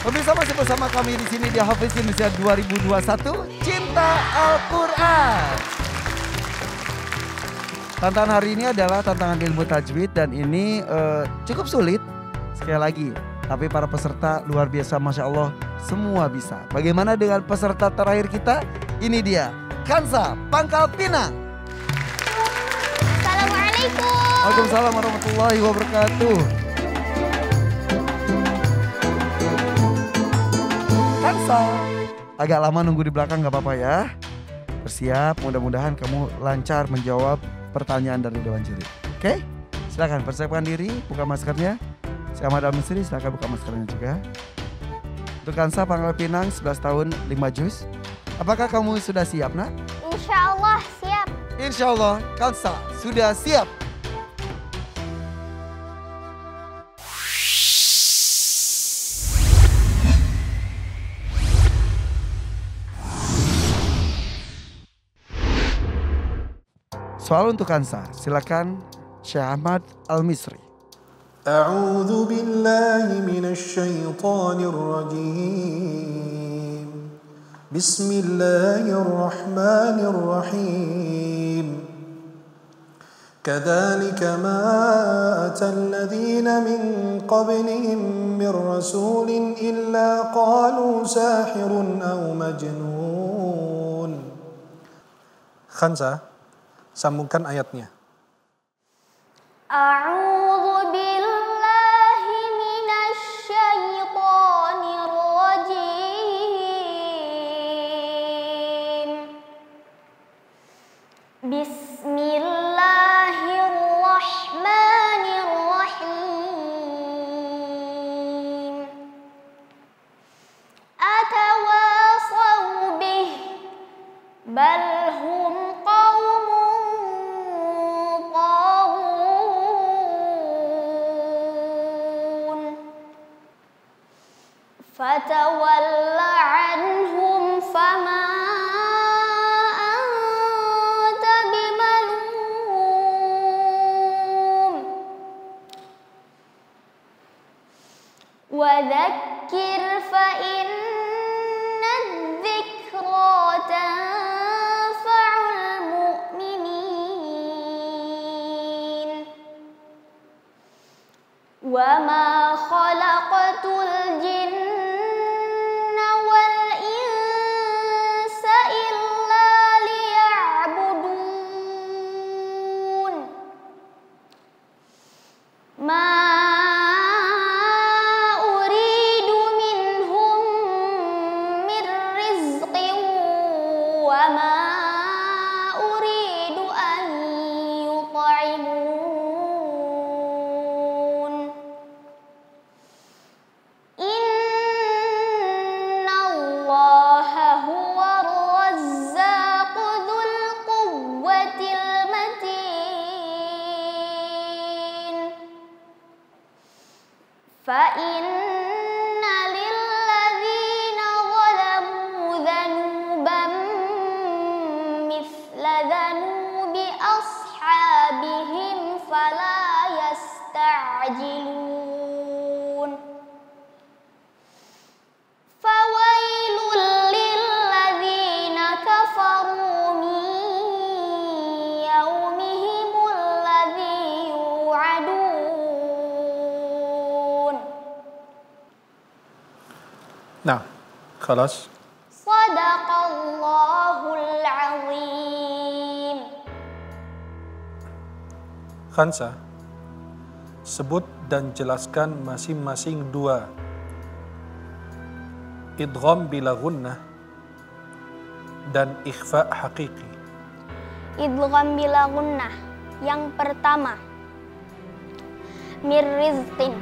Pemirsa masih bersama kami di sini di Hafiz Indonesia 2021 Cinta Al-Quran. Tantangan hari ini adalah tantangan ilmu tajwid dan ini cukup sulit sekali lagi. Tapi para peserta luar biasa, Masya Allah, semua bisa. Bagaimana dengan peserta terakhir kita? Ini dia, Kansa Pangkal Pinang. Assalamualaikum. Waalaikumsalam warahmatullahi wabarakatuh. Kansa, agak lama nunggu di belakang gak apa-apa ya. Bersiap, mudah-mudahan kamu lancar menjawab pertanyaan dari Dewan Juri. Oke? Silakan persiapkan diri, buka maskernya. Saya Madam Misri, silakan buka maskernya juga. Untuk Kansa Pangkal Pinang, 11 tahun, 5 juz. Apakah kamu sudah siap, nak? Insya Allah siap. Insya Allah, Kansa sudah siap. Soal untuk Kansa, silakan Syekh Ahmad Al-Misri. أعوذ بالله من الشيطان الرجيم بسم الله الرحمن الرحيم كذلك ما أتى الذين من قبلهم من رسول إلا قالوا ساحر أو مجنون. Khansa, sambungkan ayatnya. A'udzu billahi minasy syaithanir rajim. Bismillahirrahmanirrahim. Atawasaw bih bal hum qaumun taghun. Fatawalla anhum fama anta bimalum. Wa dhakkir fa inna dzikra tanfa'ul mu'minin. Wa ma khalaqatul jinna wal insa illa liya'budun. Ma uridu minhum min rizqin wa ma uridu an yut'imun. Innallaha huwar razzaqu dzul quwwatil matin. Fa inna lilladzina zalamu dzanuban mithla dzanubi ashabihim fala yasta'jilun. Fawailul lilladzina kafaru min yaumihimul ladzi yu'adun. Nah, khalas. Shadaqallahul azim. Khansa, sebut dan jelaskan masing-masing dua idgham bila gunnah dan ikhfa hakiki. Idgham bila gunnah. Yang pertama, mir rizqin.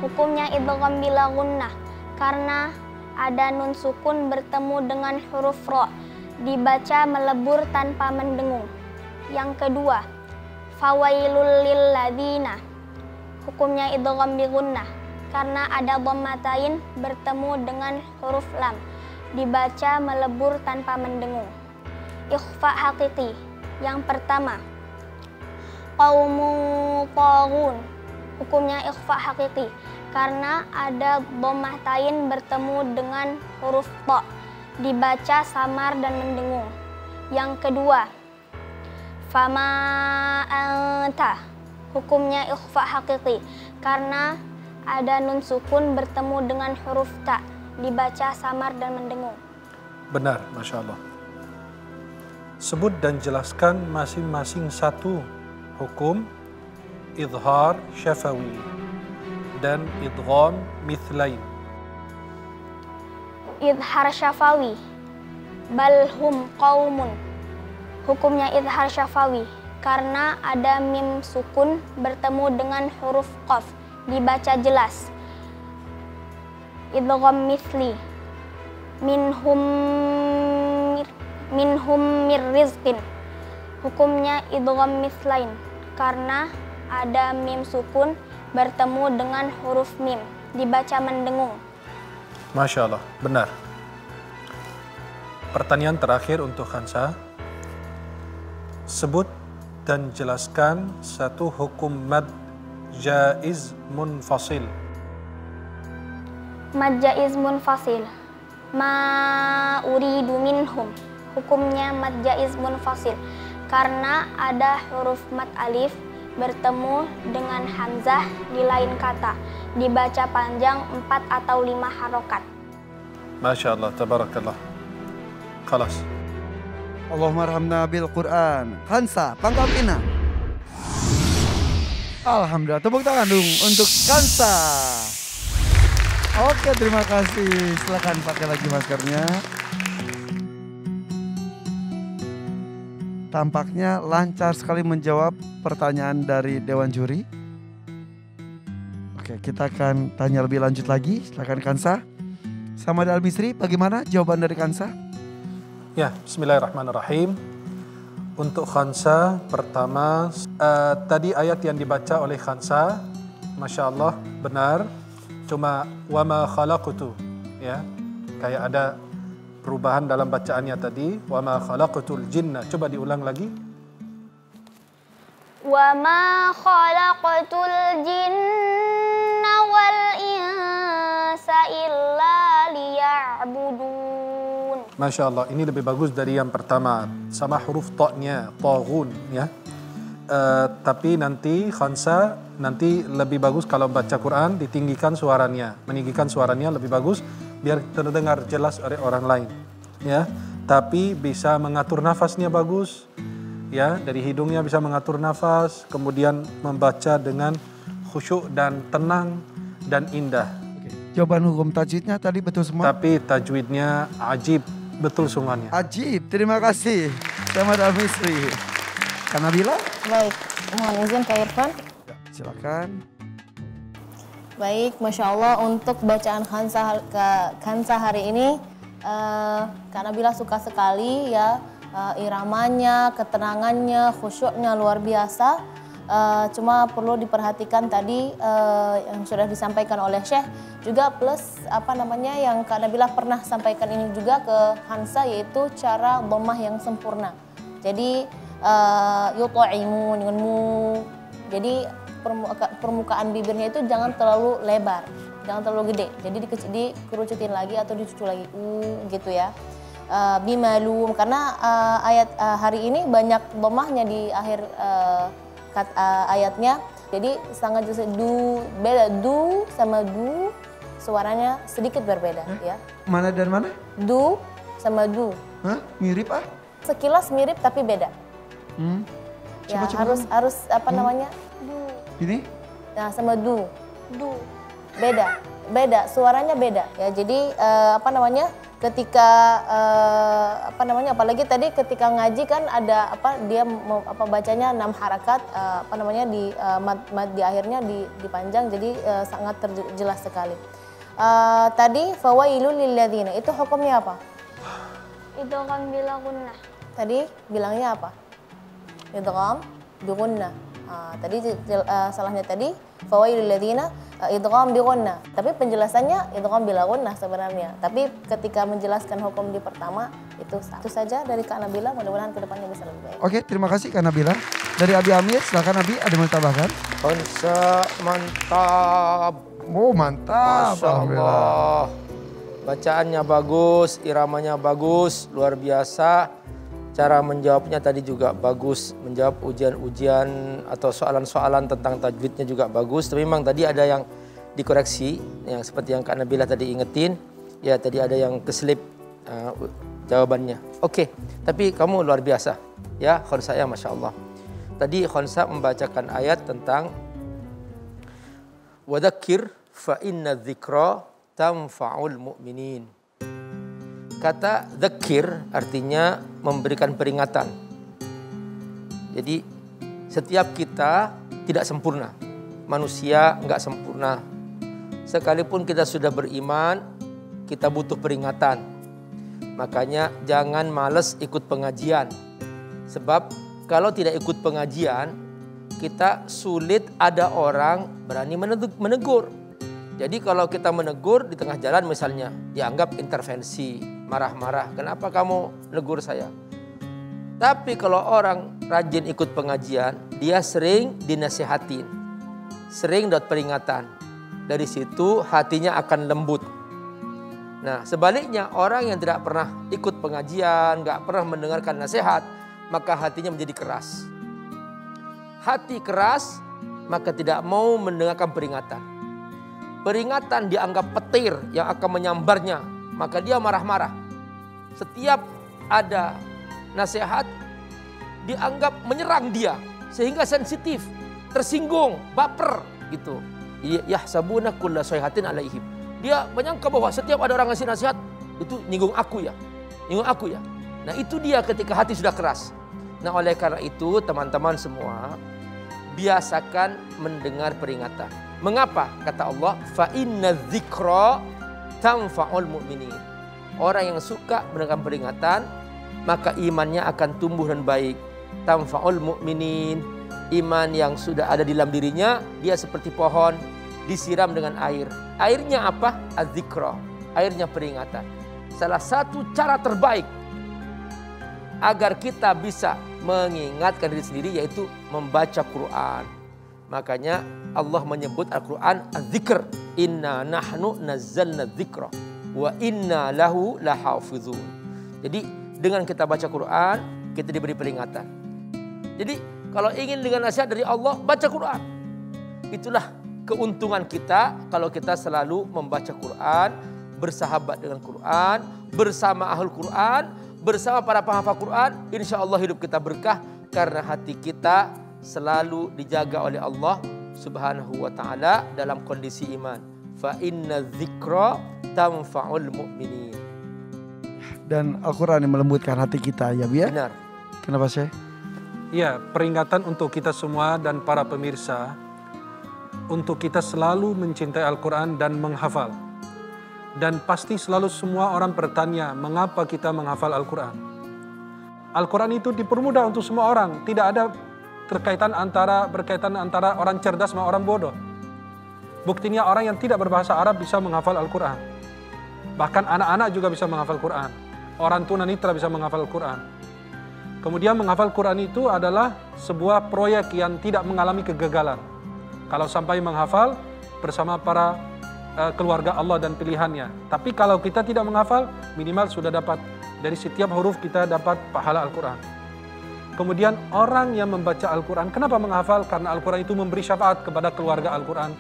Hukumnya idgham bila gunnah karena ada nun sukun bertemu dengan huruf ro, dibaca melebur tanpa mendengung. Yang kedua, fawailul lilladzina. Hukumnya idgham bi gunnah karena ada dhammatain bertemu dengan huruf lam, dibaca melebur tanpa mendengung. Ikhfa hakiki. Yang pertama, qaumun taghun. Hukumnya ikhfa hakiki karena ada dhammah tain bertemu dengan huruf ta, dibaca samar dan mendengung. Yang kedua, fama anta, hukumnya ikhfa haqiqi karena ada nun sukun bertemu dengan huruf ta, dibaca samar dan mendengung. Benar, Masya Allah. Sebut dan jelaskan masing-masing satu hukum idhar syafawi dan idgham mithlain. Idhar syafawi, balhum qaumun. Hukumnya idhar syafawi karena ada mim sukun bertemu dengan huruf qaf, dibaca jelas. Idgham mithli, minhum mirrizqin. Hukumnya idgham mithlain karena ada mim sukun bertemu dengan huruf mim, dibaca mendengung. Masya Allah, benar. Pertanyaan terakhir untuk Khansa. Sebut dan jelaskan satu hukum mad jaiz munfasil. Mad jaiz munfasil, ma uridu minhum. Hukumnya mad jaiz munfasil karena ada huruf mad alif bertemu dengan hamzah di lain kata, dibaca panjang 4 atau 5 harokat. Masya Allah, tabarakallah. Khalas. Allahumma arhamna bil Quran. Khansa, pangkal pinang. Alhamdulillah, tepuk tangan dong untuk Khansa. Oke, terima kasih. Silakan pakai lagi maskernya. Tampaknya lancar sekali menjawab pertanyaan dari Dewan Juri. Oke, kita akan tanya lebih lanjut lagi. Silakan Khansa. Sama Al-Bisri, bagaimana jawaban dari Khansa? Ya, bismillahirrahmanirrahim. Untuk Khansa, pertama, tadi ayat yang dibaca oleh Khansa, Masya Allah, benar. Cuma, wama khalaqtu, ya. Kayak ada perubahan dalam bacaannya tadi. Wama khalaqtul jinna. Coba diulang lagi. Wama khalaqtul jinna wal insa illa liya'budun. Masya Allah, ini lebih bagus dari yang pertama. Sama huruf ta-nya, taghun, ya. Tapi nanti Khansa, nanti lebih bagus kalau baca Quran ditinggikan suaranya. Meninggikan suaranya lebih bagus biar terdengar jelas oleh orang lain. Ya, tapi bisa mengatur nafasnya bagus. Ya, dari hidungnya bisa mengatur nafas. Kemudian membaca dengan khusyuk dan tenang dan indah. Jawaban hukum tajwidnya tadi betul semua? Tapi tajwidnya ajib. Betul semuanya. Ajib, terima kasih. Selamat Al-Misri. Kanabila? Baik, mohon izin Kak Irfan. Silakan. Baik, Masya Allah untuk bacaan Khansa hari ini, Kak Nabila suka sekali ya, iramanya, ketenangannya, khusyuknya luar biasa. Cuma perlu diperhatikan tadi yang sudah disampaikan oleh Syekh juga plus yang Kak Nabila pernah sampaikan ini juga ke Khansa, yaitu cara dhammah yang sempurna. Jadi yut'imu dengan mu. Jadi permukaan bibirnya itu jangan terlalu lebar, jangan terlalu gede. Jadi dikerucutin lagi atau dicucu lagi gitu ya. Bimalum karena ayat hari ini banyak dhammahnya di akhir ayatnya, jadi sangat jelas beda du sama du, suaranya sedikit berbeda ya. Mana dan mana? Du sama du. Hah? Mirip ah? Sekilas mirip tapi beda. Ya Coba. harus namanya? Du, Ini? Nah sama du. du. Beda, suaranya beda ya. Jadi ketika apalagi tadi ketika ngaji kan ada dia bacanya 6 harakat di akhirnya dipanjang, jadi sangat terjelas sekali. Tadi fawailul lilladzina itu hukumnya apa? Idgham bila gunnah. Tadi bilangnya apa? Idgham bi gunnah. Tadi salahnya tadi fawailul lilladzina idgham bi gunnah. Tapi penjelasannya idgham bila gunnah sebenarnya. Tapi ketika menjelaskan hukum di pertama itu saja dari Kak Nabila, mudah-mudahan kedepannya bisa lebih baik. Oke, terima kasih Kak Nabila. Dari Abi Amir, silakan Abi, ada yang mau ditambahkan? Khansa mantap. Oh mantap. Masya Allah. Bacaannya bagus, iramanya bagus, luar biasa. Cara menjawabnya tadi juga bagus. Menjawab ujian-ujian atau soalan-soalan tentang tajwidnya juga bagus. Tapi memang tadi ada yang dikoreksi, yang seperti yang Kak Nabila tadi ingetin. Ya tadi ada yang keselip jawabannya. Oke, tapi kamu luar biasa. Ya, Khonsa ya Masya Allah. Tadi Khonsa membacakan ayat tentang Wadzakkir fa inna dzikra tanfa'ul mu'minin. Kata dzakir artinya memberikan peringatan. Jadi setiap kita tidak sempurna. Manusia enggak sempurna. Sekalipun kita sudah beriman, kita butuh peringatan. Makanya jangan males ikut pengajian. Sebab kalau tidak ikut pengajian, kita sulit ada orang berani menegur. Jadi kalau kita menegur di tengah jalan misalnya, dianggap intervensi, marah-marah. Kenapa kamu negur saya? Tapi kalau orang rajin ikut pengajian, dia sering dinasihatin, sering dapat peringatan. Dari situ hatinya akan lembut. Nah sebaliknya orang yang tidak pernah ikut pengajian, gak pernah mendengarkan nasihat, maka hatinya menjadi keras. Hati keras, maka tidak mau mendengarkan peringatan. Peringatan dianggap petir yang akan menyambarnya, maka dia marah-marah. Setiap ada nasihat, dianggap menyerang dia, sehingga sensitif, tersinggung, baper, gitu. Yahsabuna kulla sayhatin alaihim. Dia menyangka bahwa setiap ada orang ngasih nasihat, itu nyinggung aku ya, nyinggung aku ya. Nah itu dia ketika hati sudah keras. Nah oleh karena itu teman-teman semua, biasakan mendengar peringatan. Mengapa? Kata Allah, fa inna dzikra tanfa'ul mu'minin. Orang yang suka mendengar peringatan, maka imannya akan tumbuh dan baik. Tanfa'ul mu'minin, iman yang sudah ada di dalam dirinya, dia seperti pohon disiram dengan air. Airnya apa? Az-dzikra, airnya peringatan. Salah satu cara terbaik agar kita bisa mengingatkan diri sendiri yaitu membaca Quran. Makanya Allah menyebut Al-Quran az-zikr. Inna nahnu nazzalna dzikra wa inna lahu lahafizun. Jadi dengan kita baca Quran, kita diberi peringatan. Jadi kalau ingin dengan nasihat dari Allah, baca Quran. Itulah keuntungan kita kalau kita selalu membaca Quran, bersahabat dengan Quran, bersama ahlul Quran, bersama para penghafal Quran. Insya Allah hidup kita berkah karena hati kita selalu dijaga oleh Allah Subhanahu wa ta'ala dalam kondisi iman. Fa inna dzikra tanfa'ul mu'minin. Dan Al-Quran yang melembutkan hati kita ya Bu ya? Benar. Kenapa Syekh? Ya, peringatan untuk kita semua dan para pemirsa untuk kita selalu mencintai Al-Quran dan menghafal. Dan pasti selalu semua orang bertanya mengapa kita menghafal Al-Quran. Al-Quran itu dipermudah untuk semua orang. Tidak ada berkaitan antara orang cerdas sama orang bodoh. Buktinya orang yang tidak berbahasa Arab bisa menghafal Al-Quran. Bahkan anak-anak juga bisa menghafal Quran. Orang tunanetra bisa menghafal Quran. Kemudian menghafal Quran itu adalah sebuah proyek yang tidak mengalami kegagalan. Kalau sampai menghafal bersama para keluarga Allah dan pilihannya. Tapi kalau kita tidak menghafal, minimal sudah dapat dari setiap huruf kita dapat pahala Al-Quran. Kemudian orang yang membaca Al-Quran, kenapa menghafal? Karena Al-Quran itu memberi syafaat kepada keluarga Al-Quran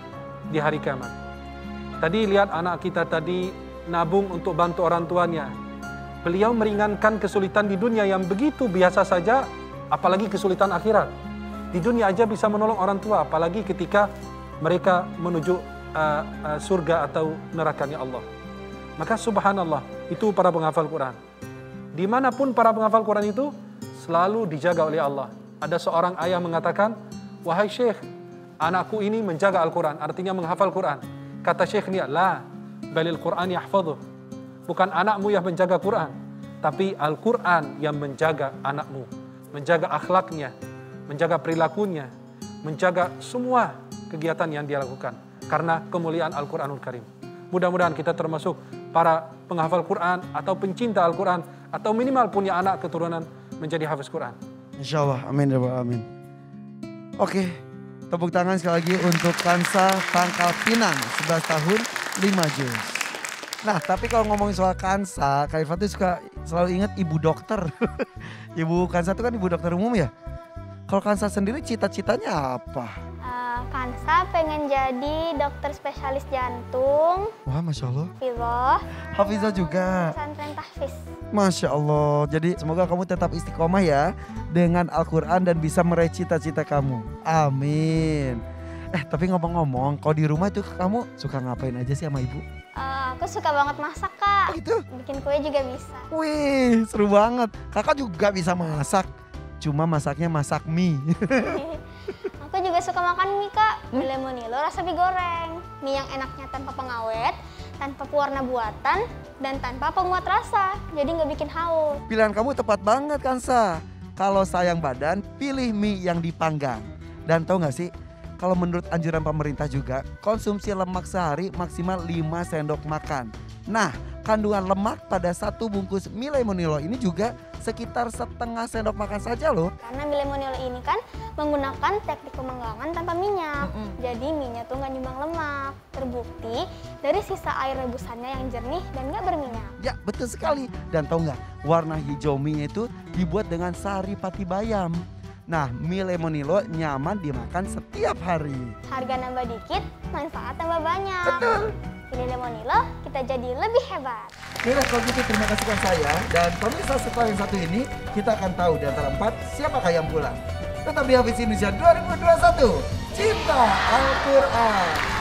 di hari kiamat. Tadi lihat anak kita tadi nabung untuk bantu orang tuanya. Beliau meringankan kesulitan di dunia yang begitu biasa saja, apalagi kesulitan akhirat. Di dunia aja bisa menolong orang tua, apalagi ketika mereka menuju surga atau nerakanya Allah. Maka subhanallah, itu para penghafal Quran. Dimanapun para penghafal Quran itu selalu dijaga oleh Allah. Ada seorang ayah mengatakan, wahai Syekh, anakku ini menjaga Al-Quran, artinya menghafal Quran. Kata Syekhnya, la, balil Quran yahfadhuh. Bukan anakmu yang menjaga Quran, tapi Al-Quran yang menjaga anakmu. Menjaga akhlaknya, menjaga perilakunya, menjaga semua kegiatan yang dia lakukan. Karena kemuliaan Al-Quranul Karim. Mudah-mudahan kita termasuk para penghafal Quran atau pencinta Al-Quran atau minimal punya anak keturunan menjadi hafiz Quran. Insya Allah, amin ya Rabbal alamin. Oke, Tepuk tangan sekali lagi untuk Kansa Pangkal Pinang, 11 tahun 5 juz. Nah, tapi kalau ngomongin soal Kansa, Kak Irfan tuh suka selalu ingat ibu dokter. Ibu Kansa itu kan ibu dokter umum ya. Kalau Kansa sendiri cita-citanya apa? Kansa pengen jadi dokter spesialis jantung, Wah, Masya Allah. Hafizah, Hafizah juga. pesantren tahfiz. Masya Allah. Jadi semoga kamu tetap istiqomah ya dengan Al-Quran dan bisa meraih cita-cita kamu. Amin. Tapi ngomong-ngomong, kalau di rumah itu kamu suka ngapain aja sih sama ibu? Aku suka banget masak, Kak. Oh gitu? Bikin kue juga bisa. Wih, seru banget. Kakak juga bisa masak. Cuma masaknya masak mie. Aku juga suka makan mie, Kak. Mie lemonilo rasa mie goreng. Mie yang enaknya tanpa pengawet, tanpa pewarna buatan, dan tanpa penguat rasa. Jadi nggak bikin haus. Pilihan kamu tepat banget, Kansa. Kalau sayang badan, pilih mie yang dipanggang. Dan tahu nggak sih, kalau menurut anjuran pemerintah juga, konsumsi lemak sehari maksimal 5 sendok makan. Nah, kandungan lemak pada satu bungkus mie lemonilo ini juga sekitar setengah sendok makan saja loh. Karena mie lemonilo ini kan menggunakan teknik pemanggangan tanpa minyak. Jadi minyak tuh nggak nyumbang lemak. Terbukti dari sisa air rebusannya yang jernih dan nggak berminyak. Ya, betul sekali. Dan tahu nggak, warna hijau mie itu dibuat dengan sari pati bayam. Nah, mie lemonilo nyaman dimakan setiap hari. Harga nambah dikit, manfaat tambah banyak. Betul. Pilih lemonilo, kita jadi lebih hebat. Oke, kalau gitu terima kasih kan saya. Dan pemirsa setelah yang satu ini, kita akan tahu di antara 4 siapakah yang pulang. Tetap di Hafiz Indonesia 2021. Cinta Al-Quran.